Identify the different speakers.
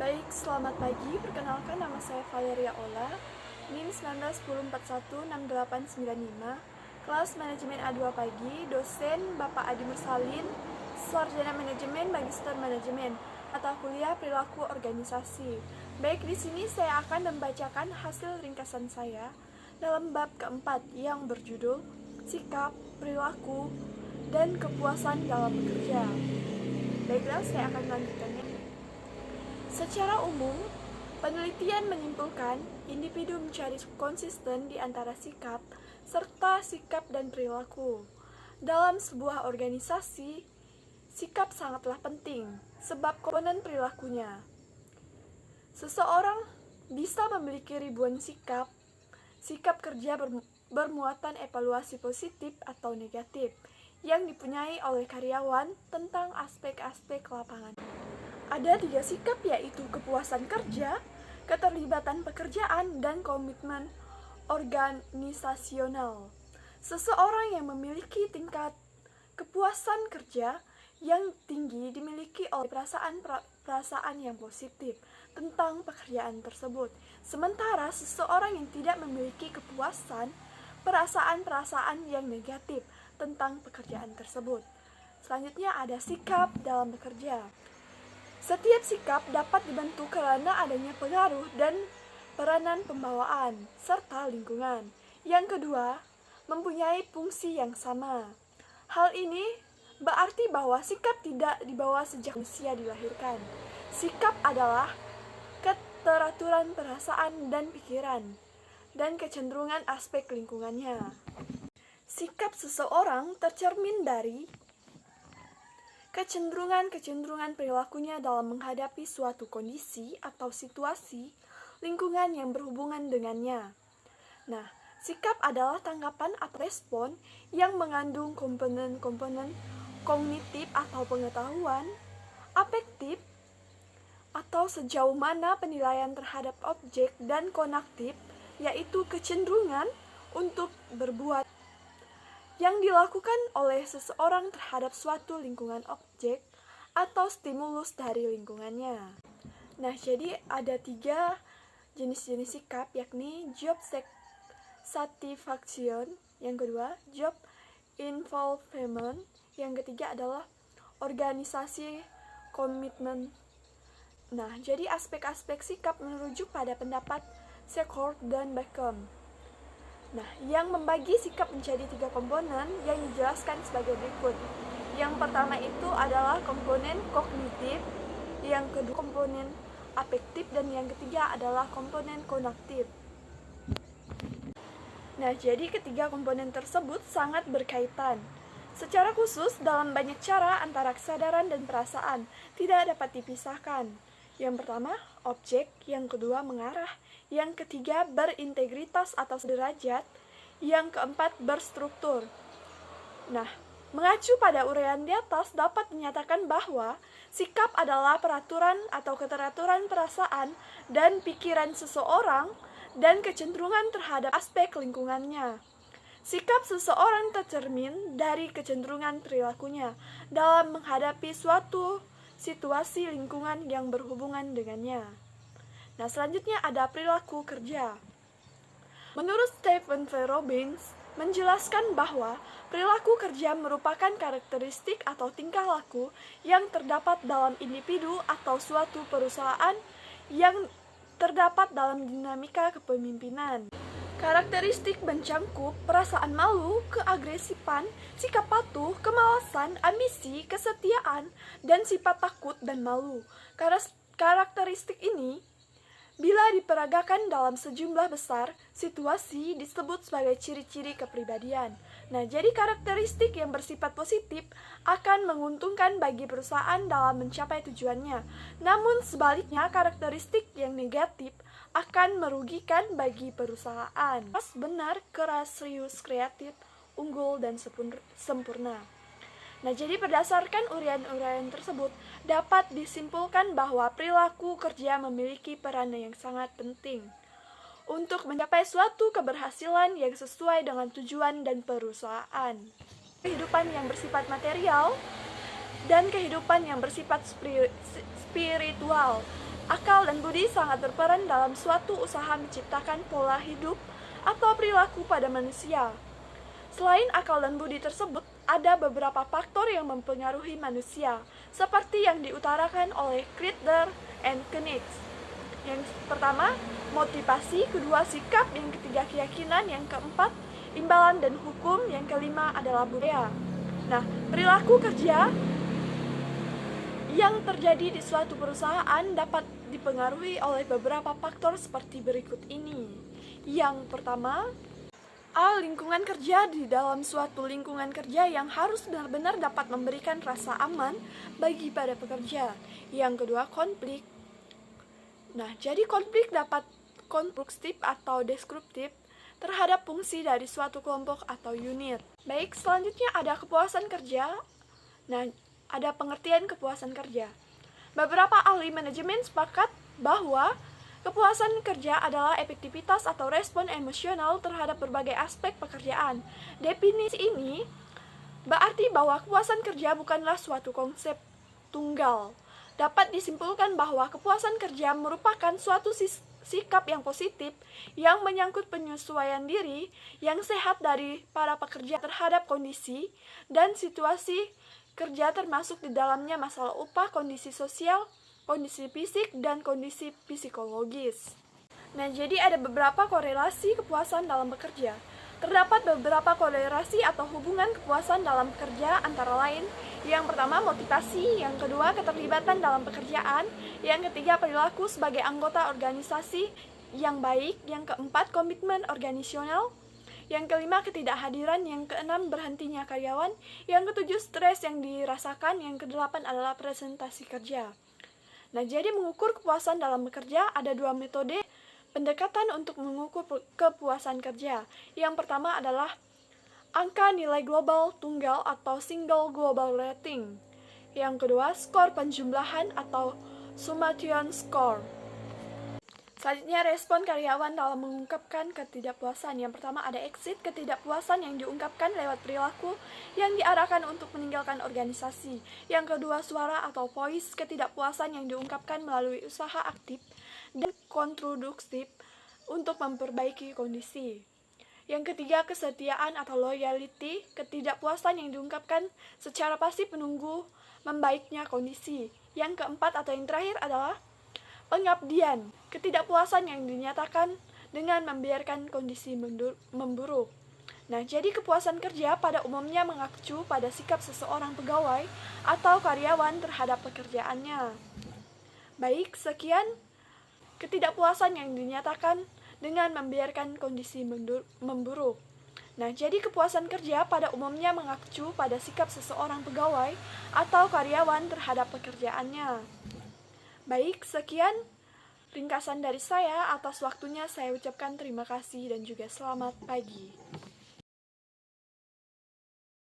Speaker 1: Baik, selamat pagi. Perkenalkan, nama saya Valeria Ola, NIM 19 416 kelas Manajemen A2 Pagi, dosen Bapak Adi Mursalin, Sarjana Manajemen, Magister Manajemen, mata kuliah Perilaku Organisasi. Baik, di sini saya akan membacakan hasil ringkasan saya dalam bab keempat yang berjudul Sikap, Perilaku, dan Kepuasan dalam Bekerja. Baiklah, saya akan melanjutkannya. Secara umum, penelitian menyimpulkan individu mencari konsisten di antara sikap serta sikap dan perilaku. Dalam sebuah organisasi, sikap sangatlah penting sebab komponen perilakunya. Seseorang bisa memiliki ribuan sikap. Sikap kerja bermuatan evaluasi positif atau negatif yang dipunyai oleh karyawan tentang aspek-aspek lapangan. Ada 3 sikap, yaitu kepuasan kerja, keterlibatan pekerjaan, dan komitmen organisasional. Seseorang yang memiliki tingkat kepuasan kerja yang tinggi dimiliki oleh perasaan yang positif tentang pekerjaan tersebut. Sementara seseorang yang tidak memiliki kepuasan, perasaan yang negatif tentang pekerjaan tersebut. Selanjutnya ada sikap dalam bekerja. Setiap sikap dapat dibentuk karena adanya pengaruh dan peranan pembawaan, serta lingkungan. Yang kedua, mempunyai fungsi yang sama. Hal ini berarti bahwa sikap tidak dibawa sejak manusia dilahirkan. Sikap adalah keteraturan perasaan dan pikiran, dan kecenderungan aspek lingkungannya. Sikap seseorang tercermin dari kecenderungan perilakunya dalam menghadapi suatu kondisi atau situasi lingkungan yang berhubungan dengannya. Nah, sikap adalah tanggapan atau respon yang mengandung komponen-komponen kognitif atau pengetahuan, afektif, atau sejauh mana penilaian terhadap objek, dan konaktif, yaitu kecenderungan untuk berbuat yang dilakukan oleh seseorang terhadap suatu lingkungan objek atau stimulus dari lingkungannya. Nah, jadi ada 3 jenis-jenis sikap, yakni job satisfaction, yang kedua job involvement, yang ketiga adalah organisasi komitmen. Nah, jadi aspek-aspek sikap merujuk pada pendapat Secord dan Bacon. Nah, yang membagi sikap menjadi 3 komponen yang dijelaskan sebagai berikut. Yang pertama itu adalah komponen kognitif, yang kedua komponen afektif, dan yang ketiga adalah komponen konaktif. Nah, jadi ketiga komponen tersebut sangat berkaitan. Secara khusus, dalam banyak cara antara kesadaran dan perasaan tidak dapat dipisahkan. Yang pertama, objek, yang kedua mengarah, yang ketiga berintegritas atau sederajat, yang keempat berstruktur. Nah, mengacu pada uraian di atas dapat dinyatakan bahwa sikap adalah peraturan atau keteraturan perasaan dan pikiran seseorang dan kecenderungan terhadap aspek lingkungannya. Sikap seseorang tercermin dari kecenderungan perilakunya dalam menghadapi suatu situasi lingkungan yang berhubungan dengannya. Nah, selanjutnya ada perilaku kerja. Menurut Stephen V. Robbins, menjelaskan bahwa perilaku kerja merupakan karakteristik atau tingkah laku yang terdapat dalam individu atau suatu perusahaan yang terdapat dalam dinamika kepemimpinan. Karakteristik mencangkup perasaan malu, keagresifan, sikap patuh, kemalasan, ambisi, kesetiaan, dan sifat takut dan malu. Karakteristik ini, bila diperagakan dalam sejumlah besar situasi, disebut sebagai ciri-ciri kepribadian. Nah, jadi karakteristik yang bersifat positif akan menguntungkan bagi perusahaan dalam mencapai tujuannya. Namun sebaliknya, karakteristik yang negatif akan merugikan bagi perusahaan. Benar, keras, serius, kreatif, unggul, dan sempurna. Nah, jadi berdasarkan uraian-uraian tersebut, dapat disimpulkan bahwa perilaku kerja memiliki peran yang sangat penting untuk mencapai suatu keberhasilan yang sesuai dengan tujuan dan perusahaan. Kehidupan yang bersifat material dan kehidupan yang bersifat spiritual. Akal dan budi sangat berperan dalam suatu usaha menciptakan pola hidup atau perilaku pada manusia. Selain akal dan budi tersebut, ada beberapa faktor yang mempengaruhi manusia, seperti yang diutarakan oleh Kritler and Koenigs. Yang pertama, motivasi, kedua sikap, yang ketiga keyakinan, yang keempat imbalan dan hukum, yang kelima adalah budaya. Nah, perilaku kerja yang terjadi di suatu perusahaan dapat dipengaruhi oleh beberapa faktor seperti berikut ini. Yang pertama, lingkungan kerja. Di dalam suatu lingkungan kerja yang harus benar-benar dapat memberikan rasa aman bagi para pekerja. Yang kedua, konflik. Nah, jadi konflik dapat konstruktif atau destruktif terhadap fungsi dari suatu kelompok atau unit. Baik, selanjutnya ada kepuasan kerja. Nah, ada pengertian kepuasan kerja. Beberapa ahli manajemen sepakat bahwa kepuasan kerja adalah efektivitas atau respon emosional terhadap berbagai aspek pekerjaan. Definisi ini berarti bahwa kepuasan kerja bukanlah suatu konsep tunggal. Dapat disimpulkan bahwa kepuasan kerja merupakan suatu sikap yang positif yang menyangkut penyesuaian diri yang sehat dari para pekerja terhadap kondisi dan situasi kerja, termasuk di dalamnya masalah upah, kondisi sosial, kondisi fisik, dan kondisi psikologis. Nah, jadi ada beberapa korelasi kepuasan dalam bekerja. Terdapat beberapa korelasi atau hubungan kepuasan dalam bekerja, antara lain, yang pertama motivasi, yang kedua keterlibatan dalam pekerjaan, yang ketiga perilaku sebagai anggota organisasi yang baik, yang keempat komitmen organisasional, yang kelima ketidakhadiran, yang keenam berhentinya karyawan, yang ketujuh stres yang dirasakan, yang kedelapan adalah presentasi kerja. Nah, jadi mengukur kepuasan dalam bekerja ada dua metode pendekatan untuk mengukur kepuasan kerja. Yang pertama adalah angka nilai global tunggal atau single global rating. Yang kedua, skor penjumlahan atau summation score. Selanjutnya, respon karyawan dalam mengungkapkan ketidakpuasan. Yang pertama ada exit, ketidakpuasan yang diungkapkan lewat perilaku yang diarahkan untuk meninggalkan organisasi. Yang kedua, suara atau voice, ketidakpuasan yang diungkapkan melalui usaha aktif dan kontraproduktif untuk memperbaiki kondisi. Yang ketiga, kesetiaan atau loyalty, ketidakpuasan yang diungkapkan secara pasif menunggu membaiknya kondisi. Yang keempat atau yang terakhir adalah pengabdian, ketidakpuasan yang dinyatakan dengan membiarkan kondisi memburuk. Nah, jadi kepuasan kerja pada umumnya mengacu pada sikap seseorang pegawai atau karyawan terhadap pekerjaannya. Baik, sekian ketidakpuasan yang dinyatakan dengan membiarkan kondisi memburuk. Nah, jadi kepuasan kerja pada umumnya mengacu pada sikap seseorang pegawai atau karyawan terhadap pekerjaannya. Baik, sekian ringkasan dari saya. Atas waktunya saya ucapkan terima kasih dan juga selamat pagi.